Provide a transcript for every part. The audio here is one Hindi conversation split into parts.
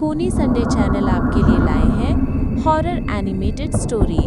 खूनी संडे चैनल आपके लिए लाए हैं हॉरर एनिमेटेड स्टोरी।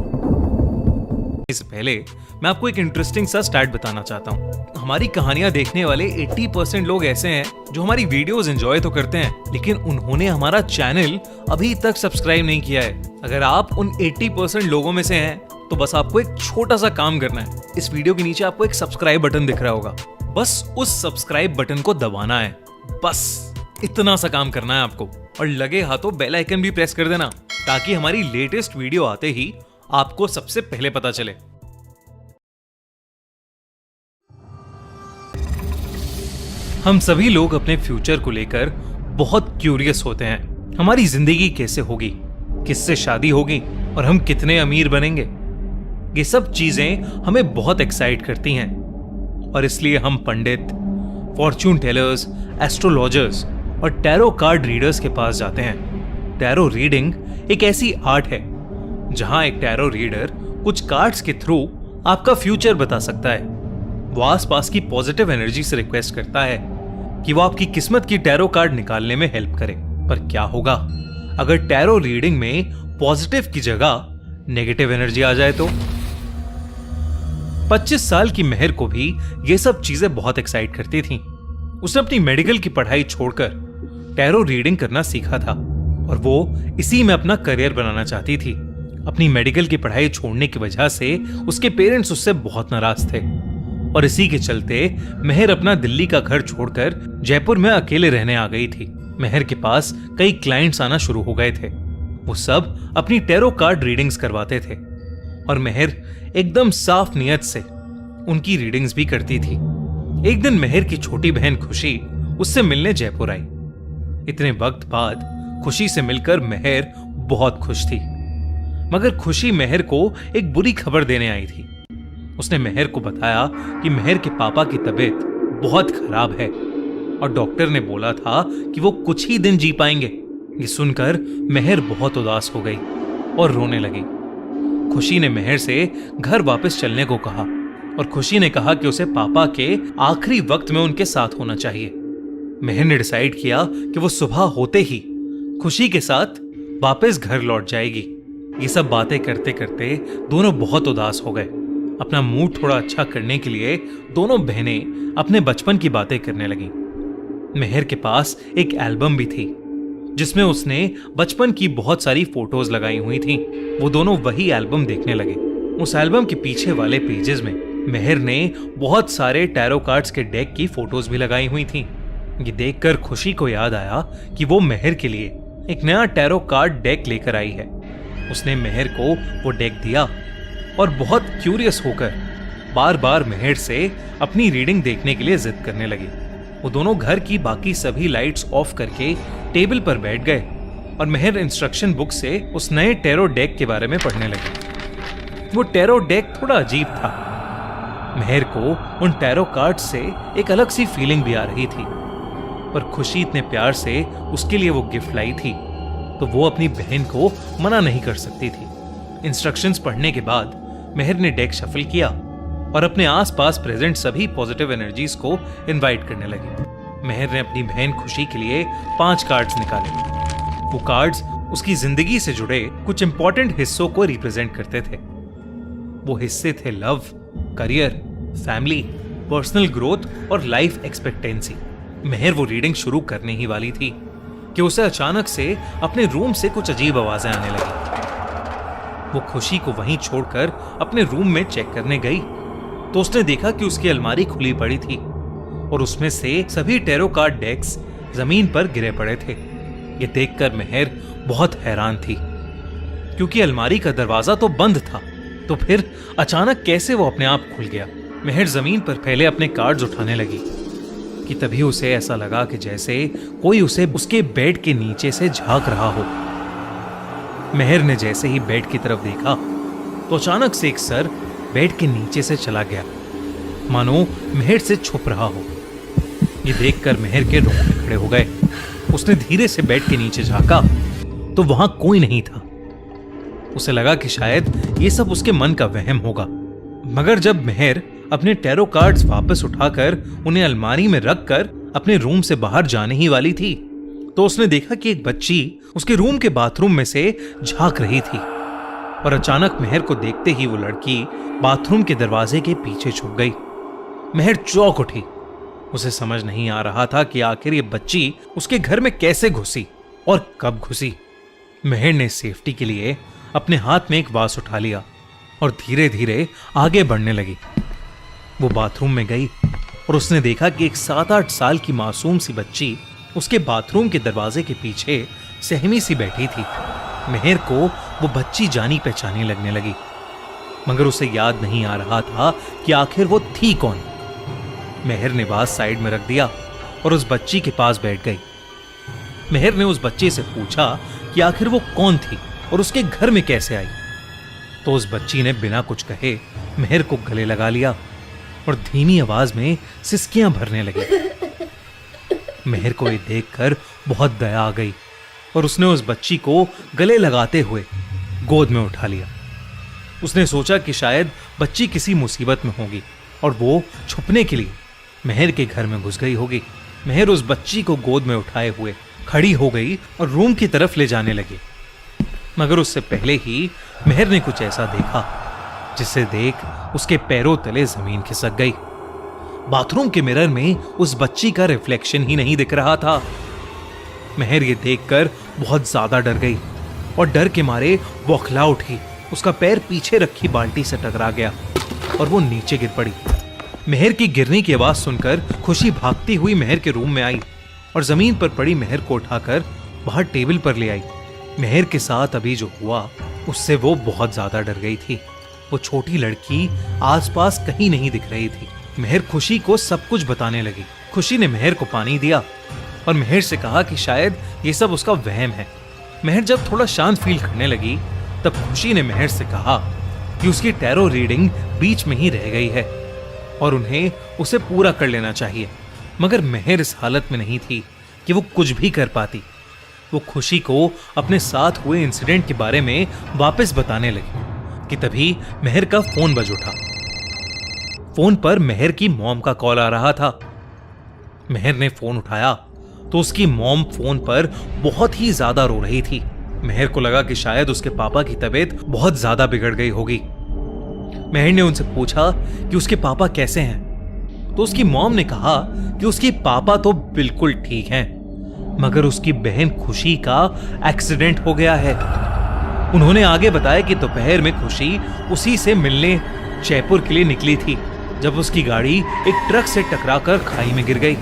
इससे पहले मैं आपको एक इंटरेस्टिंग सा स्टैट बताना चाहता हूँ। हमारी कहानियां देखने वाले 80% लोग ऐसे हैं जो हमारी वीडियोस एंजॉय तो करते हैं, लेकिन उन्होंने हमारा चैनल अभी तक सब्सक्राइब नहीं किया है। अगर आप उन 80% लोगों में से हैं तो बस आपको एक छोटा सा काम करना है। इस वीडियो के नीचे आपको एक सब्सक्राइब बटन दिख रहा होगा, बस उस सब्सक्राइब बटन को दबाना है। बस इतना सा काम करना है आपको, और लगे हाथों बेल आइकन भी प्रेस कर देना ताकि हमारी लेटेस्ट वीडियो आते ही आपको सबसे पहले पता चले। हम सभी लोग अपने फ्यूचर को लेकर बहुत क्यूरियस होते हैं। हमारी जिंदगी कैसे होगी, किससे शादी होगी और हम कितने अमीर बनेंगे। ये सब चीजें हमें बहुत एक्साइट करती हैं, और इसलिए हम पंडित, फॉर्च्यून टेलर्स, एस्ट्रोलॉजर्स और टैरो कार्ड रीडर्स के पास जाते हैं। टैरो रीडिंग एक ऐसी आर्ट है जहां एक टैरो रीडर कुछ कार्ड्स के थ्रू आपका फ्यूचर बता सकता है। वो आसपास की पॉजिटिव एनर्जी से रिक्वेस्ट करता है कि वो आपकी किस्मत की टैरो कार्ड निकालने में हेल्प करे। पर क्या होगा अगर टैरो रीडिंग में पॉजिटिव की जगह नेगेटिव एनर्जी आ जाए तो? 25 साल की मेहर को भी ये सब चीजें बहुत एक्साइट करती थीं। उसने अपनी मेडिकल की पढ़ाई छोड़कर टैरो रीडिंग करना सीखा था, और वो इसी में अपना करियर बनाना चाहती थी। अपनी मेडिकल की पढ़ाई छोड़ने की वजह से उसके पेरेंट्स उससे बहुत नाराज थे, और इसी के चलते मेहर अपना दिल्ली का घर छोड़कर जयपुर में अकेले रहने आ गई थी। मेहर के पास कई क्लाइंट्स आना शुरू हो गए थे। वो सब अपनी टैरो कार्ड रीडिंग्स करवाते थे, और मेहर एकदम साफ नियत से उनकी रीडिंग्स भी करती थी। एक दिन मेहर की छोटी बहन खुशी उससे मिलने जयपुर आई। इतने वक्त बाद खुशी से मिलकर मेहर बहुत खुश थी, मगर खुशी मेहर को एक बुरी खबर देने आई थी। उसने मेहर को बताया कि मेहर के पापा की तबीयत बहुत खराब है, और डॉक्टर ने बोला था कि वो कुछ ही दिन जी पाएंगे। ये सुनकर मेहर बहुत उदास हो गई और रोने लगी। खुशी ने मेहर से घर वापस चलने को कहा, और खुशी ने कहा कि उसे पापा के आखिरी वक्त में उनके साथ होना चाहिए। मेहर ने डिसाइड किया कि वो सुबह होते ही खुशी के साथ वापस घर लौट जाएगी। ये सब बातें करते करते दोनों बहुत उदास हो गए। अपना मूड थोड़ा अच्छा करने के लिए दोनों बहनें अपने बचपन की बातें करने लगी। मेहर के पास एक एल्बम भी थी जिसमें उसने बचपन की बहुत सारी फोटोज लगाई हुई थी। वो दोनों वही एल्बम देखने लगे। उस एल्बम के पीछे वाले पेजेस में मेहर ने बहुत सारे टैरो कार्ड्स के डेक की फोटोज भी लगाई हुई थी। ये देखकर खुशी को याद आया कि वो मेहर के लिए एक नया टैरो कार्ड डेक लेकर आई है। उसने मेहर को वो डेक दिया, और बहुत क्यूरियस होकर बार बार मेहर से अपनी रीडिंग देखने के लिए जिद करने लगी। वो दोनों घर की बाकी सभी लाइट्स ऑफ करके टेबल पर बैठ गए, और मेहर इंस्ट्रक्शन बुक से उस नए टैरो डेक के बारे में पढ़ने लगी। वो टैरो डेक थोड़ा अजीब था। मेहर को उन टैरो कार्ड से एक अलग सी फीलिंग भी आ रही थी, पर खुशी इतने प्यार से उसके लिए वो गिफ्ट लाई थी तो वो अपनी बहन को मना नहीं कर सकती थी। इंस्ट्रक्शंस पढ़ने के बाद मेहर ने डेक शफल किया और अपने आसपास प्रेजेंट सभी पॉजिटिव एनर्जीज को इनवाइट करने लगी। मेहर ने अपनी बहन खुशी के लिए 5 कार्ड्स निकाले। वो कार्ड्स उसकी जिंदगी से जुड़े कुछ इंपॉर्टेंट हिस्सों को रिप्रेजेंट करते थे। वो हिस्से थे love, career, family, personal growth और लाइफ एक्सपेक्टेंसी। मेहर वो रीडिंग शुरू करने ही वाली थी कि उसे अचानक से अपने रूम से कुछ अजीब आवाजें आने लगी। वो खुशी को वहीं छोड़कर अपने रूम में चेक करने गई तो उसने देखा कि उसकी अलमारी खुली पड़ी थी, और उसमें से सभी टैरो कार्ड डेक्स जमीन पर गिरे पड़े थे। ये देखकर मेहर बहुत हैरान थी, क्योंकि अलमारी का दरवाजा तो बंद था, तो फिर अचानक कैसे वो अपने आप खुल गया। मेहर जमीन पर फैले अपने कार्ड्स उठाने लगी कि तभी उसे ऐसा लगा कि जैसे कोई उसे उसके बेड के नीचे से झांक रहा हो। मेहर ने जैसे ही बेड की तरफ देखा तो अचानक से एक सर बेड के नीचे से चला गया, मानो मेहर से छुप रहा हो। ये देखकर मेहर के रोंगटे खड़े हो गए। उसने धीरे से बेड के नीचे झांका तो वहां कोई नहीं था। उसे लगा कि शायद ये सब उसके मन का वहम होगा, मगर जब मेहर अपने टैरो कार्ड्स वापस उठाकर उन्हें अलमारी में रखकर अपने रूम से बाहर जाने ही वाली थी, तो उसने देखा कि एक बच्ची उसके रूम के बाथरूम में से झांक रही थी और अचानक मेहर को देखते ही वो लड़की बाथरूम के दरवाजे के पीछे छुप गई। मेहर चौंक उठी। उसे समझ नहीं आ रहा था कि आखिर ये बच्ची उसके घर में कैसे घुसी और कब घुसी। मेहर ने सेफ्टी के लिए अपने हाथ में एक वास उठा लिया और धीरे धीरे आगे बढ़ने लगी। वो बाथरूम में गई और उसने देखा कि एक 7-8 साल की मासूम सी बच्ची उसके बाथरूम के दरवाजे के पीछे सहमी सी बैठी थी। मेहर को वो बच्ची जानी पहचानी लगने लगी, मगर उसे याद नहीं आ रहा था कि आखिर वो थी कौन। मेहर ने बात साइड में रख दिया और उस बच्ची के पास बैठ गई। मेहर ने उस बच्चे से पूछा कि आखिर वो कौन थी और उसके घर में कैसे आई। तो उस बच्ची ने बिना कुछ कहे मेहर को गले लगा लिया और धीमी आवाज में सिसकियां भरने लगी। मेहर को ये देखकर बहुत दया आ गई और उसने उस बच्ची को गले लगाते हुए गोद में उठा लिया। उसने सोचा कि शायद बच्ची किसी मुसीबत में होगी और वो छुपने के लिए मेहर के घर में घुस गई होगी। मेहर उस बच्ची को गोद में उठाए हुए खड़ी हो गई और रूम की तरफ ले जाने लगी, मगर उससे पहले ही मेहर ने कुछ ऐसा देखा जिसे देख उसके पैरों तले जमीन खिसक गई। बाथरूम के मिरर में उस बच्ची का रिफ्लेक्शन ही नहीं दिख रहा था। मेहर ये देखकर बहुत ज्यादा डर गई और डर के मारे बौखला उठी। उसका पैर पीछे रखी बाल्टी से टकरा गया और वो नीचे गिर पड़ी। मेहर की गिरने की आवाज सुनकर खुशी भागती हुई मेहर के रूम में आई और जमीन पर पड़ी मेहर को उठाकर बाहर टेबल पर ले आई। मेहर के साथ अभी जो हुआ उससे वो बहुत ज्यादा डर गई थी। वो छोटी लड़की आसपास कहीं नहीं दिख रही थी। मेहर खुशी को सब कुछ बताने लगी। खुशी ने मेहर को पानी दिया और मेहर से कहा कि शायद ये सब उसका वहम है। मेहर जब थोड़ा शांत फील करने लगी तब खुशी ने मेहर से कहा कि उसकी टैरो रीडिंग बीच में ही रह गई है और उन्हें उसे पूरा कर लेना चाहिए, मगर मेहर इस हालत में नहीं थी कि वो कुछ भी कर पाती। वो खुशी को अपने साथ हुए इंसिडेंट के बारे में वापस बताने लगी कि तभी मेहर का फोन बज उठा। फोन पर मेहर की मॉम का कॉल आ रहा था। मेहर ने फोन उठाया तो उसकी मॉम फोन पर बहुत ही ज्यादा रो रही थी। मेहर को लगा कि शायद उसके पापा की तबीयत बहुत ज्यादा बिगड़ गई होगी। मेहर ने उनसे पूछा कि उसके पापा कैसे हैं, तो उसकी मॉम ने कहा कि उसके पापा तो बिल्कुल ठीक हैं, मगर उसकी बहन खुशी का एक्सीडेंट हो गया है। उन्होंने आगे बताया कि दोपहर में खुशी उसी से मिलने जयपुर के लिए निकली थी जब उसकी गाड़ी एक ट्रक से टकराकर खाई में गिर गई।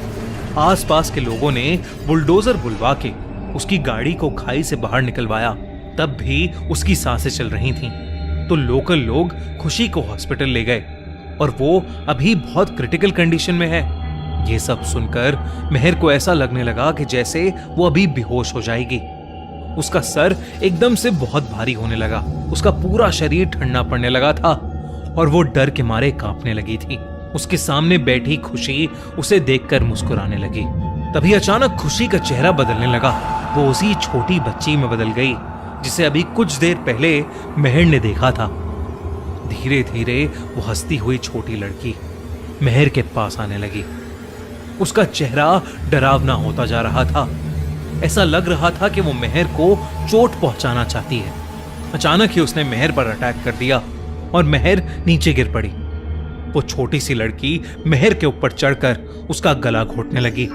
आसपास के लोगों ने बुलडोजर बुलवा के उसकी गाड़ी को खाई से बाहर निकलवाया, तब भी उसकी सांसें चल रही थीं। तो लोकल लोग खुशी को हॉस्पिटल ले गए और वो अभी बहुत क्रिटिकल कंडीशन में है। ये सब सुनकर मेहर को ऐसा लगने लगा कि जैसे वो अभी बेहोश हो जाएगी। उसका सर एकदम से बहुत भारी होने लगा। उसका पूरा शरीर ठंडा पड़ने लगा था और वो डर के मारे कांपने लगी थी। उसके सामने बैठी खुशी उसे देखकर मुस्कुराने लगी। तभी अचानक खुशी का चेहरा बदलने लगा। वो उसी छोटी बच्ची में बदल गई जिसे अभी कुछ देर पहले मेहर ने देखा था। धीरे धीरे वो हंसती हुई छोटी लड़की मेहर के पास आने लगी। उसका चेहरा डरावना होता जा रहा था। ऐसा लग रहा था कि वो मेहर को चोट पहुंचाना चाहती है। अचानक ही उसने मेहर पर अटैक कर दिया और मेहर नीचे गिर पड़ी। वो छोटी सी लड़की मेहर के ऊपर चढ़कर उसका गला घोटने लगी।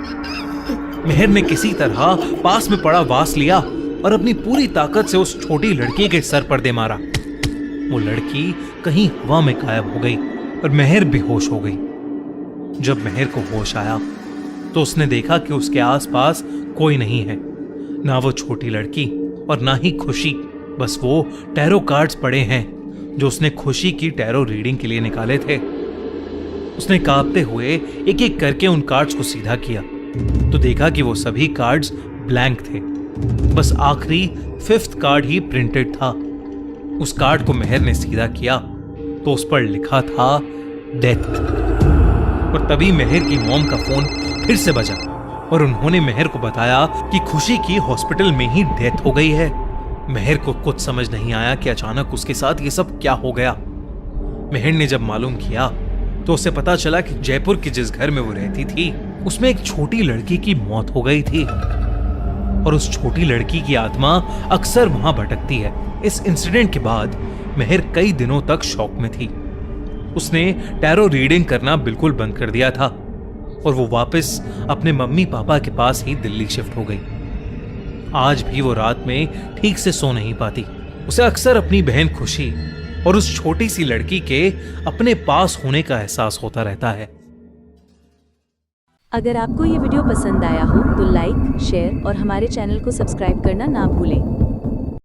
मेहर ने किसी तरह पास में पड़ा वास लिया और अपनी पूरी ताकत से उस छोटी लड़की के सर पर दे मारा। वो लड़की कहीं हवा में गायब हो गई और मेहर बेहोश हो गई। जब मेहर को होश आया तो उसने देखा कि उसके आसपास कोई नहीं है, ना वो छोटी लड़की और ना ही खुशी। बस वो टैरो कार्ड्स पड़े हैं जो उसने खुशी की टैरो रीडिंग के लिए निकाले थे। उसने कांपते हुए एक एक करके उन कार्ड्स को सीधा किया तो देखा कि वो सभी कार्ड्स ब्लैंक थे। बस आखिरी 5th कार्ड ही प्रिंटेड था। उस कार्ड को मेहर ने सीधा किया तो उस पर लिखा था डेथ। और तभी मेहर की मॉम का फोन फिर से बजा और उन्होंने मेहर को बताया कि खुशी की हॉस्पिटल में ही डेथ हो गई है। मेहर को कुछ समझ नहीं आया कि अचानक उसके साथ ये सब क्या हो गया। मेहर ने जब मालूम किया तो उसे पता चला कि जयपुर के जिस घर में वो रहती थी उसमें एक छोटी लड़की की मौत हो गई थी। और उस छोटी लड़की की आत्मा अक्सर वहां भटकती है। इस इंसिडेंट के बाद मेहर कई दिनों तक शॉक में थी। उसने टैरो रीडिंग करना बिल्कुल बंद कर दिया था और वो वापस अपने मम्मी पापा के पास ही दिल्ली शिफ्ट हो गई। आज भी वो रात में ठीक से सो नहीं पाती। उसे अक्सर अपनी बहन खुशी और उस छोटी सी लड़की के अपने पास होने का एहसास होता रहता है। अगर आपको ये वीडियो पसंद आया हो तो लाइक, शेयर और हमारे चैनल को सब्सक्राइब करना ना भूलें।